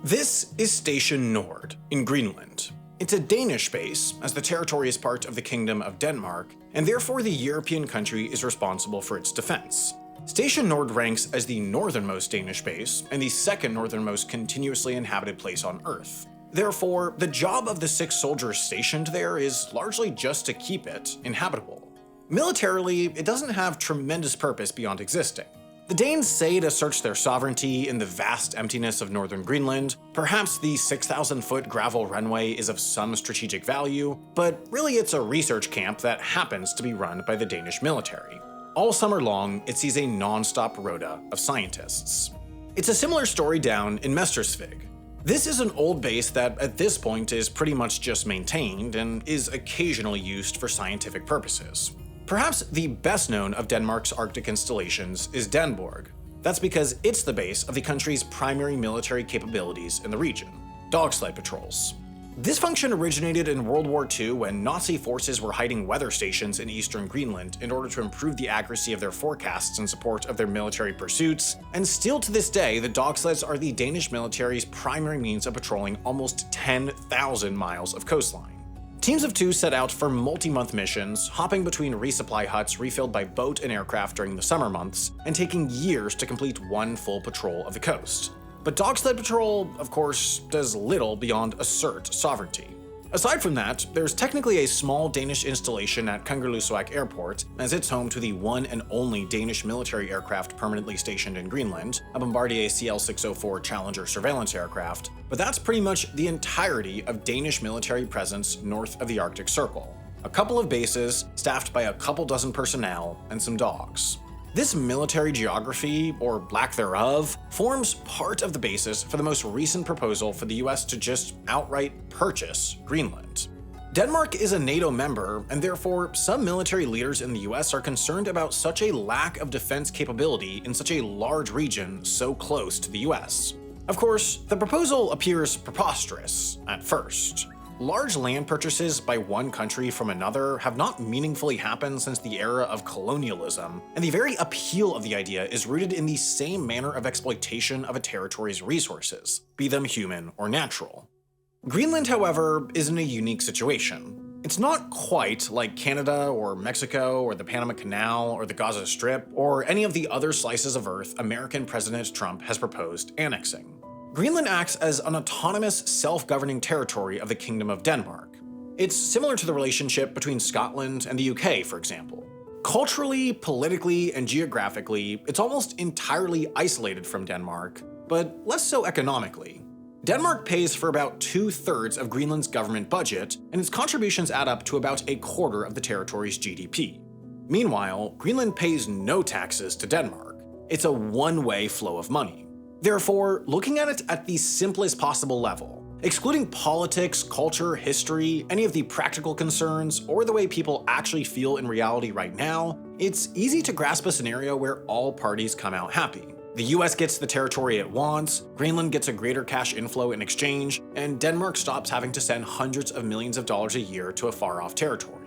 This is Station Nord in Greenland. It's a Danish base, as the territory is part of the Kingdom of Denmark, and therefore the European country is responsible for its defense. Station Nord ranks as the northernmost Danish base and the second northernmost continuously inhabited place on Earth. Therefore, the job of the 6 soldiers stationed there is largely just to keep it inhabitable. Militarily, it doesn't have tremendous purpose beyond existing. The Danes say to search their sovereignty in the vast emptiness of northern Greenland. Perhaps the 6,000-foot gravel runway is of some strategic value, but really it's a research camp that happens to be run by the Danish military. All summer long, it sees a non-stop rota of scientists. It's a similar story down in Mestersvig. This is an old base that at this point is pretty much just maintained and is occasionally used for scientific purposes. Perhaps the best known of Denmark's Arctic installations is Danborg. That's because it's the base of the country's primary military capabilities in the region, dog sled patrols. This function originated in World War II when Nazi forces were hiding weather stations in eastern Greenland in order to improve the accuracy of their forecasts in support of their military pursuits, and still to this day, the dog sleds are the Danish military's primary means of patrolling almost 10,000 miles of coastline. Teams of 2 set out for multi-month missions, hopping between resupply huts refilled by boat and aircraft during the summer months, and taking years to complete one full patrol of the coast. But dog sled patrol, of course, does little beyond assert sovereignty. Aside from that, there's technically a small Danish installation at Kangerlussuaq Airport, as it's home to the one and only Danish military aircraft permanently stationed in Greenland, a Bombardier CL-604 Challenger surveillance aircraft, but that's pretty much the entirety of Danish military presence north of the Arctic Circle. A couple of bases, staffed by a couple dozen personnel, and some dogs. This military geography, or lack thereof, forms part of the basis for the most recent proposal for the US to just outright purchase Greenland. Denmark is a NATO member, and therefore some military leaders in the US are concerned about such a lack of defense capability in such a large region so close to the US. Of course, the proposal appears preposterous at first. Large land purchases by one country from another have not meaningfully happened since the era of colonialism, and the very appeal of the idea is rooted in the same manner of exploitation of a territory's resources, be them human or natural. Greenland, however, is in a unique situation. It's not quite like Canada or Mexico or the Panama Canal or the Gaza Strip or any of the other slices of Earth American President Trump has proposed annexing. Greenland acts as an autonomous, self-governing territory of the Kingdom of Denmark. It's similar to the relationship between Scotland and the UK, for example. Culturally, politically, and geographically, it's almost entirely isolated from Denmark, but less so economically. Denmark pays for about 2/3 of Greenland's government budget, and its contributions add up to about a quarter of the territory's GDP. Meanwhile, Greenland pays no taxes to Denmark. It's a one-way flow of money. Therefore, looking at it at the simplest possible level, excluding politics, culture, history, any of the practical concerns, or the way people actually feel in reality right now, it's easy to grasp a scenario where all parties come out happy. The US gets the territory it wants, Greenland gets a greater cash inflow in exchange, and Denmark stops having to send hundreds of millions of dollars a year to a far-off territory.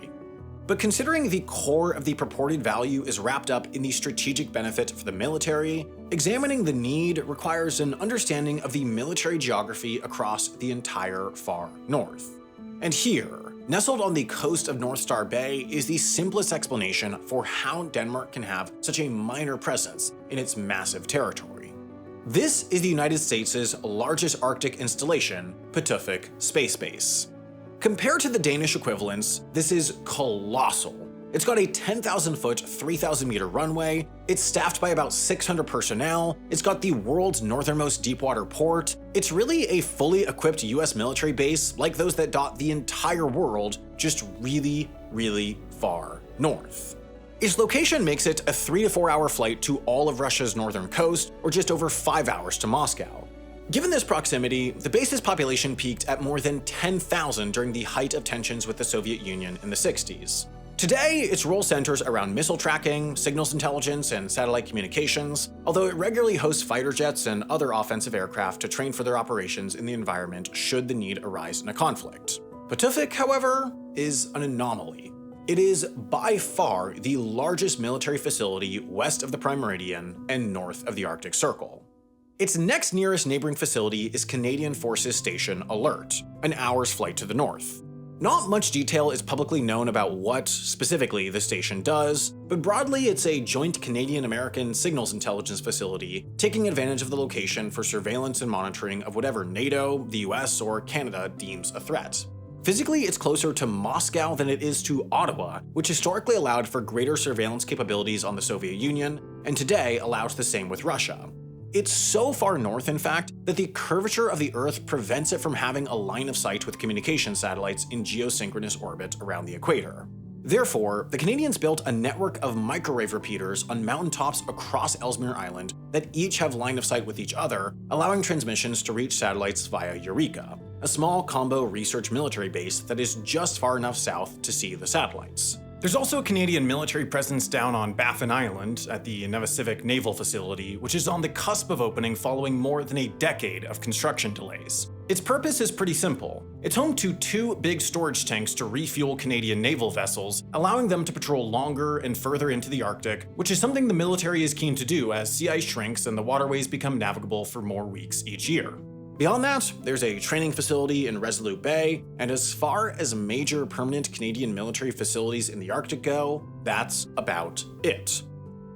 But considering the core of the purported value is wrapped up in the strategic benefit for the military, examining the need requires an understanding of the military geography across the entire far north. And here, nestled on the coast of North Star Bay, is the simplest explanation for how Denmark can have such a minor presence in its massive territory. This is the United States' largest Arctic installation, Pituffik Space Base. Compared to the Danish equivalents, this is colossal. It's got a 10,000-foot, 3,000-meter runway, it's staffed by about 600 personnel, it's got the world's northernmost deepwater port. It's really a fully equipped US military base like those that dot the entire world, just really, really far north. Its location makes it a 3 to 4 hour flight to all of Russia's northern coast, or just over 5 hours to Moscow. Given this proximity, the base's population peaked at more than 10,000 during the height of tensions with the Soviet Union in the 60s. Today, its role centers around missile tracking, signals intelligence, and satellite communications, although it regularly hosts fighter jets and other offensive aircraft to train for their operations in the environment should the need arise in a conflict. Pituffik, however, is an anomaly. It is by far the largest military facility west of the Prime Meridian and north of the Arctic Circle. Its next nearest neighboring facility is Canadian Forces Station Alert, an hour's flight to the north. Not much detail is publicly known about what, specifically, the station does, but broadly it's a joint Canadian-American signals intelligence facility taking advantage of the location for surveillance and monitoring of whatever NATO, the US, or Canada deems a threat. Physically, it's closer to Moscow than it is to Ottawa, which historically allowed for greater surveillance capabilities on the Soviet Union, and today allows the same with Russia. It's so far north, in fact, that the curvature of the Earth prevents it from having a line of sight with communication satellites in geosynchronous orbit around the equator. Therefore, the Canadians built a network of microwave repeaters on mountaintops across Ellesmere Island that each have line of sight with each other, allowing transmissions to reach satellites via Eureka, a small combo research military base that is just far enough south to see the satellites. There's also a Canadian military presence down on Baffin Island at the Novosibirsk Naval Facility, which is on the cusp of opening following more than a decade of construction delays. Its purpose is pretty simple. It's home to 2 big storage tanks to refuel Canadian naval vessels, allowing them to patrol longer and further into the Arctic, which is something the military is keen to do as sea ice shrinks and the waterways become navigable for more weeks each year. Beyond that, there's a training facility in Resolute Bay, and as far as major permanent Canadian military facilities in the Arctic go, that's about it.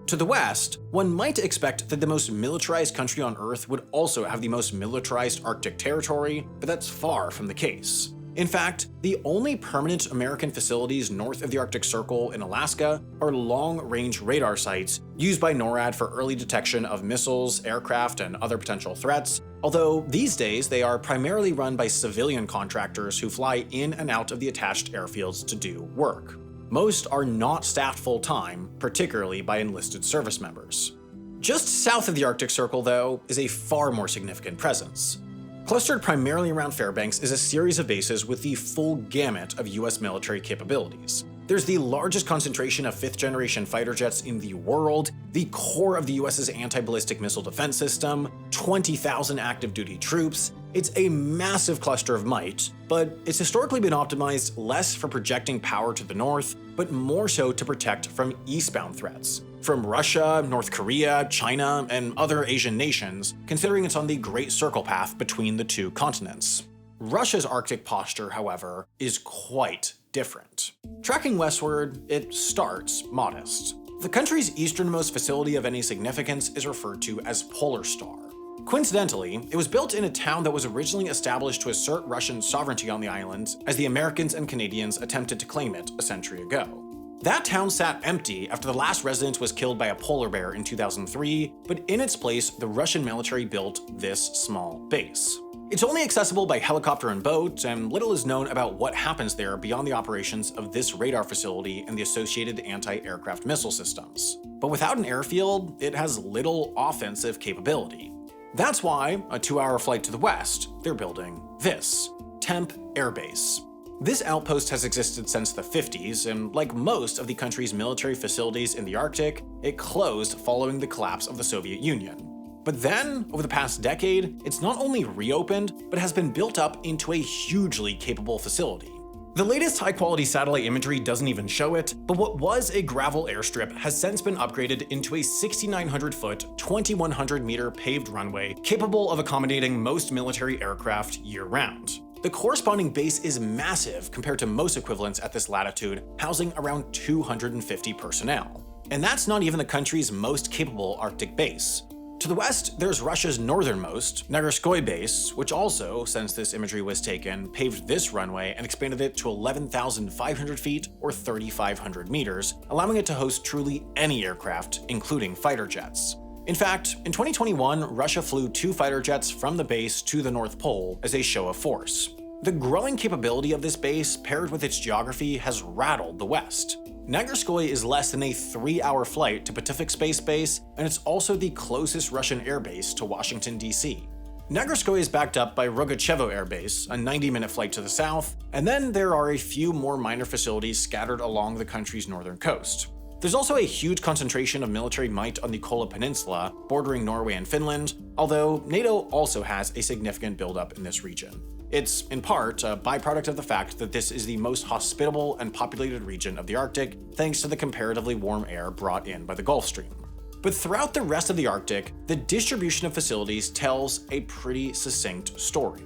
To the west, one might expect that the most militarized country on Earth would also have the most militarized Arctic territory, but that's far from the case. In fact, the only permanent American facilities north of the Arctic Circle in Alaska are long-range radar sites used by NORAD for early detection of missiles, aircraft, and other potential threats, although these days they are primarily run by civilian contractors who fly in and out of the attached airfields to do work. Most are not staffed full-time, particularly by enlisted service members. Just south of the Arctic Circle, though, is a far more significant presence. Clustered primarily around Fairbanks is a series of bases with the full gamut of US military capabilities. There's the largest concentration of 5th-generation fighter jets in the world, the core of the US's anti-ballistic missile defense system, 20,000 active duty troops. It's a massive cluster of might, but it's historically been optimized less for projecting power to the north, but more so to protect from eastbound threats from Russia, North Korea, China, and other Asian nations, considering it's on the Great Circle path between the 2 continents. Russia's Arctic posture, however, is quite different. Tracking westward, it starts modest. The country's easternmost facility of any significance is referred to as Polar Star. Coincidentally, it was built in a town that was originally established to assert Russian sovereignty on the island as the Americans and Canadians attempted to claim it a century ago. That town sat empty after the last resident was killed by a polar bear in 2003, but in its place, the Russian military built this small base. It's only accessible by helicopter and boat, and little is known about what happens there beyond the operations of this radar facility and the associated anti-aircraft missile systems. But without an airfield, it has little offensive capability. That's why, a 2-hour flight to the west, they're building this, Temp Air Base. This outpost has existed since the 50s, and like most of the country's military facilities in the Arctic, it closed following the collapse of the Soviet Union. But then, over the past decade, it's not only reopened, but has been built up into a hugely capable facility. The latest high-quality satellite imagery doesn't even show it, but what was a gravel airstrip has since been upgraded into a 6,900-foot, 2,100-meter paved runway capable of accommodating most military aircraft year-round. The corresponding base is massive compared to most equivalents at this latitude, housing around 250 personnel. And that's not even the country's most capable Arctic base. To the west, there's Russia's northernmost, Nagarskoye base, which also, since this imagery was taken, paved this runway and expanded it to 11,500 feet or 3,500 meters, allowing it to host truly any aircraft, including fighter jets. In fact, in 2021, Russia flew 2 fighter jets from the base to the North Pole as a show of force. The growing capability of this base, paired with its geography, has rattled the West. Nagarskoye is less than a 3-hour flight to Pacific Space Base, and it's also the closest Russian airbase to Washington, D.C. Nagarskoye is backed up by Rogachevo Air Base, a 90-minute flight to the south, and then there are a few more minor facilities scattered along the country's northern coast. There's also a huge concentration of military might on the Kola Peninsula, bordering Norway and Finland, although NATO also has a significant buildup in this region. It's, in part, a byproduct of the fact that this is the most hospitable and populated region of the Arctic, thanks to the comparatively warm air brought in by the Gulf Stream. But throughout the rest of the Arctic, the distribution of facilities tells a pretty succinct story.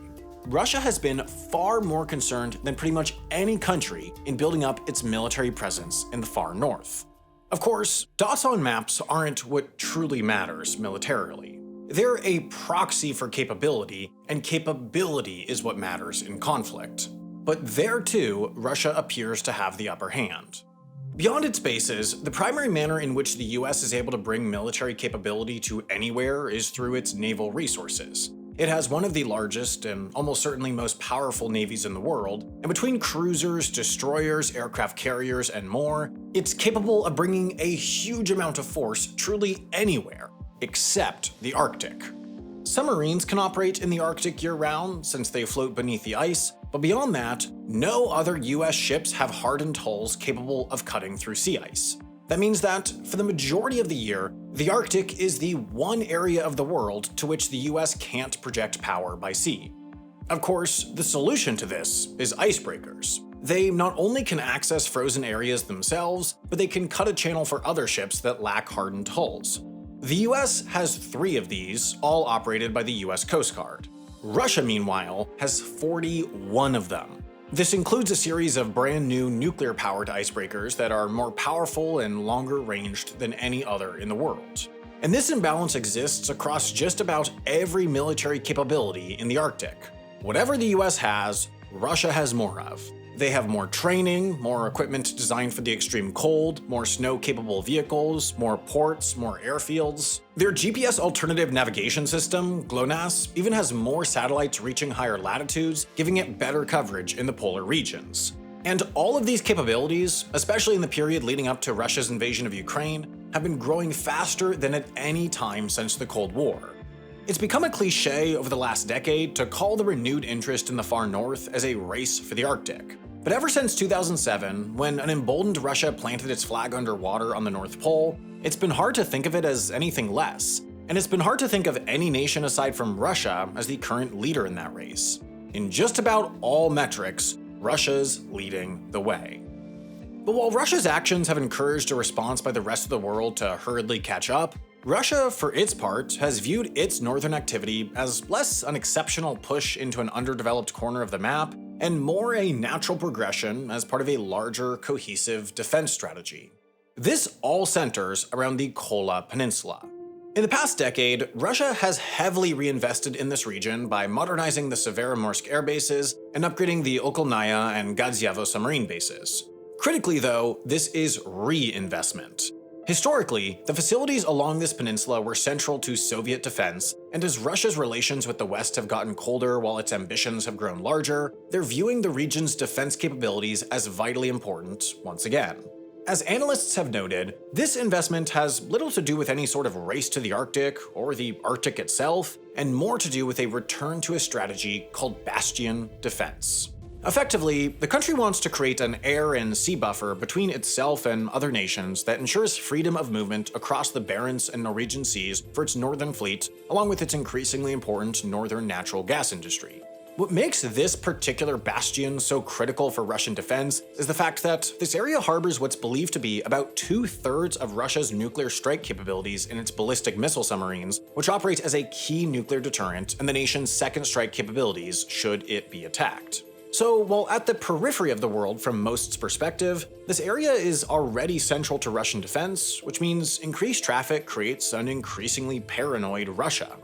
Russia has been far more concerned than pretty much any country in building up its military presence in the far north. Of course, dots on maps aren't what truly matters militarily. They're a proxy for capability, and capability is what matters in conflict. But there too, Russia appears to have the upper hand. Beyond its bases, the primary manner in which the US is able to bring military capability to anywhere is through its naval resources. It has one of the largest and almost certainly most powerful navies in the world, and between cruisers, destroyers, aircraft carriers, and more, it's capable of bringing a huge amount of force truly anywhere, except the Arctic. Submarines can operate in the Arctic year-round since they float beneath the ice, but beyond that, no other US ships have hardened hulls capable of cutting through sea ice. That means that, for the majority of the year, the Arctic is the one area of the world to which the US can't project power by sea. Of course, the solution to this is icebreakers. They not only can access frozen areas themselves, but they can cut a channel for other ships that lack hardened hulls. The US has 3 of these, all operated by the US Coast Guard. Russia, meanwhile, has 41 of them. This includes a series of brand new nuclear-powered icebreakers that are more powerful and longer-ranged than any other in the world. And this imbalance exists across just about every military capability in the Arctic. Whatever the US has, Russia has more of. They have more training, more equipment designed for the extreme cold, more snow-capable vehicles, more ports, more airfields. Their GPS alternative navigation system, GLONASS, even has more satellites reaching higher latitudes, giving it better coverage in the polar regions. And all of these capabilities, especially in the period leading up to Russia's invasion of Ukraine, have been growing faster than at any time since the Cold War. It's become a cliché over the last decade to call the renewed interest in the far north as a race for the Arctic. But ever since 2007, when an emboldened Russia planted its flag underwater on the North Pole, it's been hard to think of it as anything less. And it's been hard to think of any nation aside from Russia as the current leader in that race. In just about all metrics, Russia's leading the way. But while Russia's actions have encouraged a response by the rest of the world to hurriedly catch up, Russia, for its part, has viewed its northern activity as less an exceptional push into an underdeveloped corner of the map and more a natural progression as part of a larger, cohesive defense strategy. This all centers around the Kola Peninsula. In the past decade, Russia has heavily reinvested in this region by modernizing the Severomorsk air bases and upgrading the Okolnaya and Gadzhievo submarine bases. Critically, though, this is reinvestment. Historically, the facilities along this peninsula were central to Soviet defense, and as Russia's relations with the West have gotten colder while its ambitions have grown larger, they're viewing the region's defense capabilities as vitally important once again. As analysts have noted, this investment has little to do with any sort of race to the Arctic or the Arctic itself, and more to do with a return to a strategy called bastion defense. Effectively, the country wants to create an air and sea buffer between itself and other nations that ensures freedom of movement across the Barents and Norwegian seas for its northern fleet, along with its increasingly important northern natural gas industry. What makes this particular bastion so critical for Russian defense is the fact that this area harbors what's believed to be about 2/3 of Russia's nuclear strike capabilities in its ballistic missile submarines, which operate as a key nuclear deterrent and the nation's second strike capabilities should it be attacked. So, while at the periphery of the world from most's perspective, this area is already central to Russian defense, which means increased traffic creates an increasingly paranoid Russia.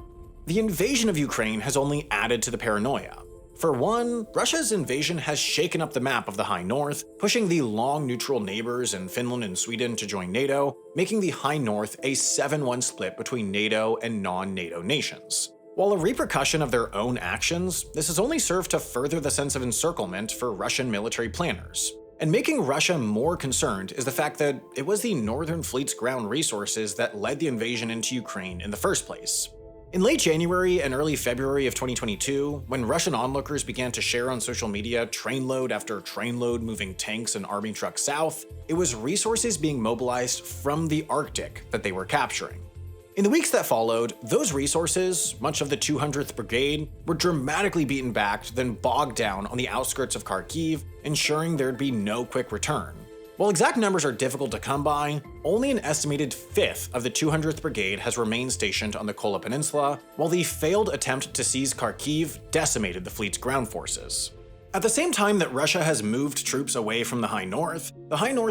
The invasion of Ukraine has only added to the paranoia. For one, Russia's invasion has shaken up the map of the High North, pushing the long neutral neighbors in Finland and Sweden to join NATO, making the High North a 7-1 split between NATO and non-NATO nations. While a repercussion of their own actions, this has only served to further the sense of encirclement for Russian military planners. And making Russia more concerned is the fact that it was the Northern Fleet's ground resources that led the invasion into Ukraine in the first place. In late January and early February of 2022, when Russian onlookers began to share on social media trainload after trainload moving tanks and army trucks south, it was resources being mobilized from the Arctic that they were capturing. In the weeks that followed, those resources, much of the 200th Brigade, were dramatically beaten back, then bogged down on the outskirts of Kharkiv, ensuring there'd be no quick return. While exact numbers are difficult to come by, only an estimated fifth of the 200th Brigade has remained stationed on the Kola Peninsula, while the failed attempt to seize Kharkiv decimated the fleet's ground forces. At the same time that Russia has moved troops away from the High North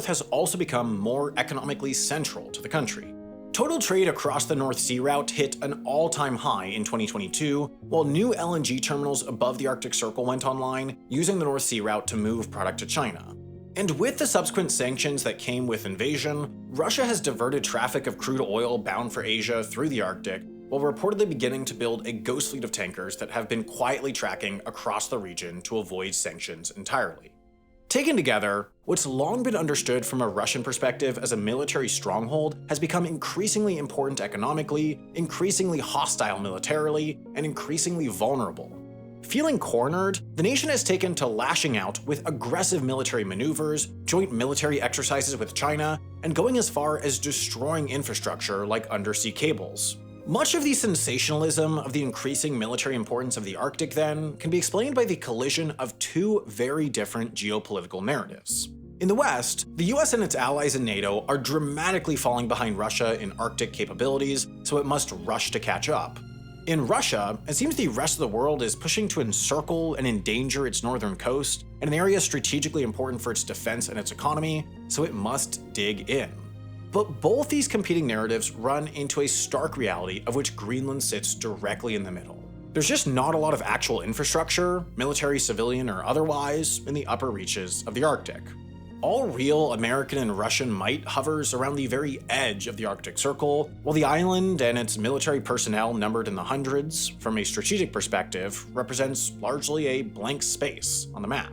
has also become more economically central to the country. Total trade across the North Sea route hit an all-time high in 2022, while new LNG terminals above the Arctic Circle went online, using the North Sea route to move product to China. And with the subsequent sanctions that came with invasion, Russia has diverted traffic of crude oil bound for Asia through the Arctic, while reportedly beginning to build a ghost fleet of tankers that have been quietly tracking across the region to avoid sanctions entirely. Taken together, what's long been understood from a Russian perspective as a military stronghold has become increasingly important economically, increasingly hostile militarily, and increasingly vulnerable. Feeling cornered, the nation has taken to lashing out with aggressive military maneuvers, joint military exercises with China, and going as far as destroying infrastructure like undersea cables. Much of the sensationalism of the increasing military importance of the Arctic, then, can be explained by the collision of two very different geopolitical narratives. In the West, the US and its allies in NATO are dramatically falling behind Russia in Arctic capabilities, so it must rush to catch up. In Russia, it seems the rest of the world is pushing to encircle and endanger its northern coast, an area strategically important for its defense and its economy, so it must dig in. But both these competing narratives run into a stark reality of which Greenland sits directly in the middle. There's just not a lot of actual infrastructure, military, civilian, or otherwise, in the upper reaches of the Arctic. All real American and Russian might hovers around the very edge of the Arctic Circle, while the island and its military personnel numbered in the hundreds, from a strategic perspective, represents largely a blank space on the map.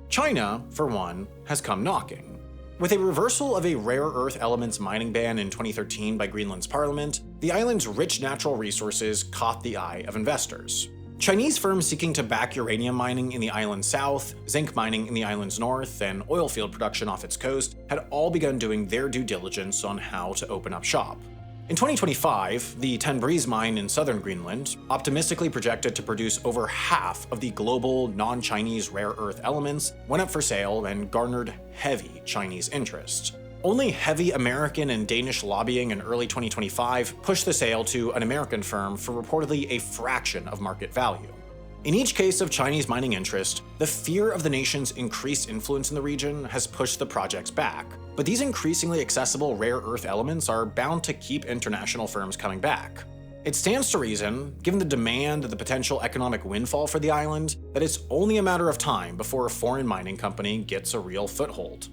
China, for one, has come knocking. With a reversal of a rare earth elements mining ban in 2013 by Greenland's parliament, the island's rich natural resources caught the eye of investors. Chinese firms seeking to back uranium mining in the island's south, zinc mining in the island's north, and oil field production off its coast had all begun doing their due diligence on how to open up shop. In 2025, the Ten Breeze mine in southern Greenland, optimistically projected to produce over half of the global non-Chinese rare earth elements, went up for sale and garnered heavy Chinese interest. Only heavy American and Danish lobbying in early 2025 pushed the sale to an American firm for reportedly a fraction of market value. In each case of Chinese mining interest, the fear of the nation's increased influence in the region has pushed the projects back, but these increasingly accessible rare earth elements are bound to keep international firms coming back. It stands to reason, given the demand and the potential economic windfall for the island, that it's only a matter of time before a foreign mining company gets a real foothold.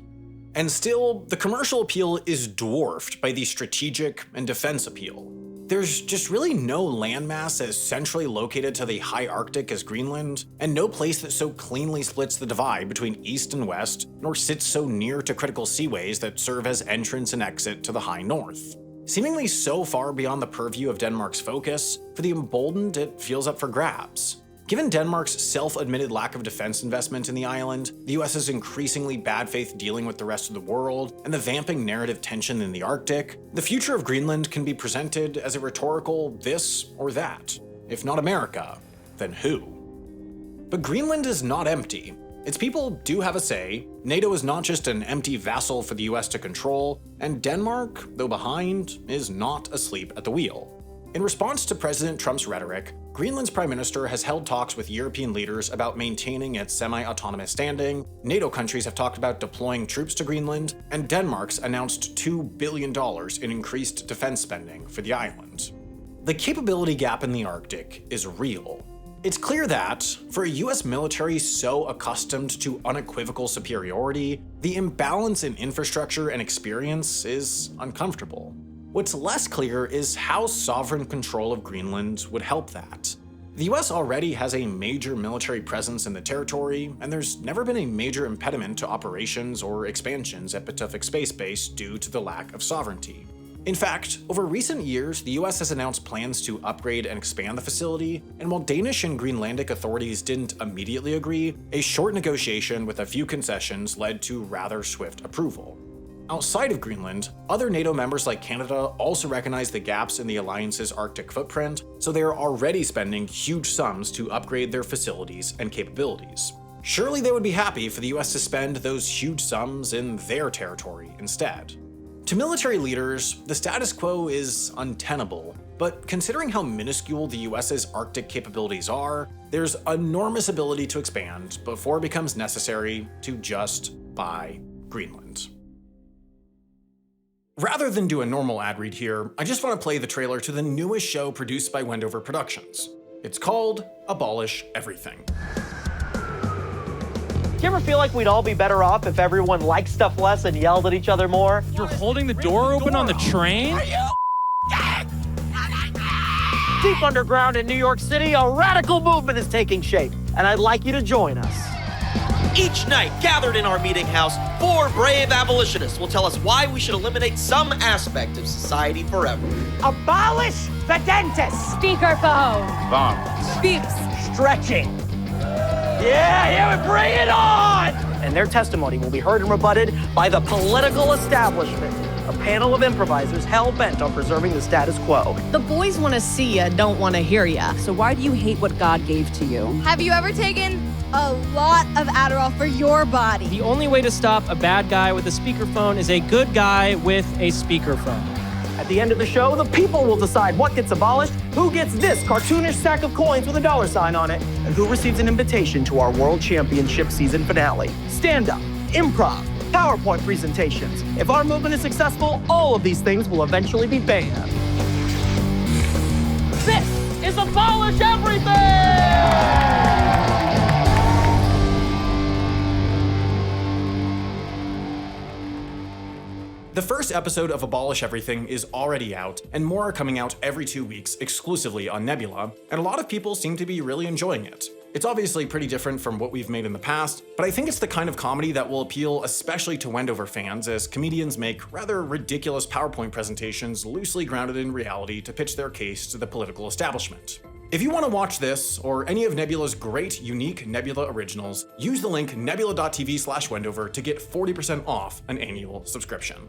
And still, the commercial appeal is dwarfed by the strategic and defense appeal. There's just really no landmass as centrally located to the high Arctic as Greenland, and no place that so cleanly splits the divide between east and west, nor sits so near to critical seaways that serve as entrance and exit to the high north. Seemingly so far beyond the purview of Denmark's focus, for the emboldened it feels up for grabs. Given Denmark's self-admitted lack of defense investment in the island, the US's increasingly bad faith dealing with the rest of the world, and the vamping narrative tension in the Arctic, the future of Greenland can be presented as a rhetorical this or that. If not America, then who? But Greenland is not empty. Its people do have a say, NATO is not just an empty vassal for the US to control, and Denmark, though behind, is not asleep at the wheel. In response to President Trump's rhetoric, Greenland's prime minister has held talks with European leaders about maintaining its semi-autonomous standing, NATO countries have talked about deploying troops to Greenland, and Denmark's announced $2 billion in increased defense spending for the island. The capability gap in the Arctic is real. It's clear that, for a US military so accustomed to unequivocal superiority, the imbalance in infrastructure and experience is uncomfortable. What's less clear is how sovereign control of Greenland would help that. The US already has a major military presence in the territory, and there's never been a major impediment to operations or expansions at Pituffik Space Base due to the lack of sovereignty. In fact, over recent years, the US has announced plans to upgrade and expand the facility, and while Danish and Greenlandic authorities didn't immediately agree, a short negotiation with a few concessions led to rather swift approval. Outside of Greenland, other NATO members like Canada also recognize the gaps in the alliance's Arctic footprint, so they are already spending huge sums to upgrade their facilities and capabilities. Surely they would be happy for the US to spend those huge sums in their territory instead. To military leaders, the status quo is untenable, but considering how minuscule the US's Arctic capabilities are, there's enormous ability to expand before it becomes necessary to just buy Greenland. Rather than do a normal ad read here, I just want to play the trailer to the newest show produced by Wendover Productions. It's called Abolish Everything. Do you ever feel like we'd all be better off if everyone liked stuff less and yelled at each other more? You're holding the door open on the train? Are you deep underground in New York City, a radical movement is taking shape, and I'd like you to join us. Each night, gathered in our meeting house, 4 brave abolitionists will tell us why we should eliminate some aspect of society forever. Abolish the dentist! Speakerphone. Beeps. Stretching. Yeah, bring it on! And their testimony will be heard and rebutted by the political establishment, a panel of improvisers hell-bent on preserving the status quo. The boys want to see ya, don't want to hear ya. So why do you hate what God gave to you? Have you ever taken a lot of Adderall for your body? The only way to stop a bad guy with a speakerphone is a good guy with a speakerphone. At the end of the show, the people will decide what gets abolished, who gets this cartoonish sack of coins with a $sign on it, and who receives an invitation to our World Championship season finale. Stand-up, improv, PowerPoint presentations. If our movement is successful, all of these things will eventually be banned. This is Abolish Everything! The first episode of Abolish Everything is already out, and more are coming out every 2 weeks exclusively on Nebula, and a lot of people seem to be really enjoying it. It's obviously pretty different from what we've made in the past, but I think it's the kind of comedy that will appeal especially to Wendover fans, as comedians make rather ridiculous PowerPoint presentations loosely grounded in reality to pitch their case to the political establishment. If you want to watch this, or any of Nebula's great, unique Nebula originals, use the link nebula.tv/Wendover to get 40% off an annual subscription.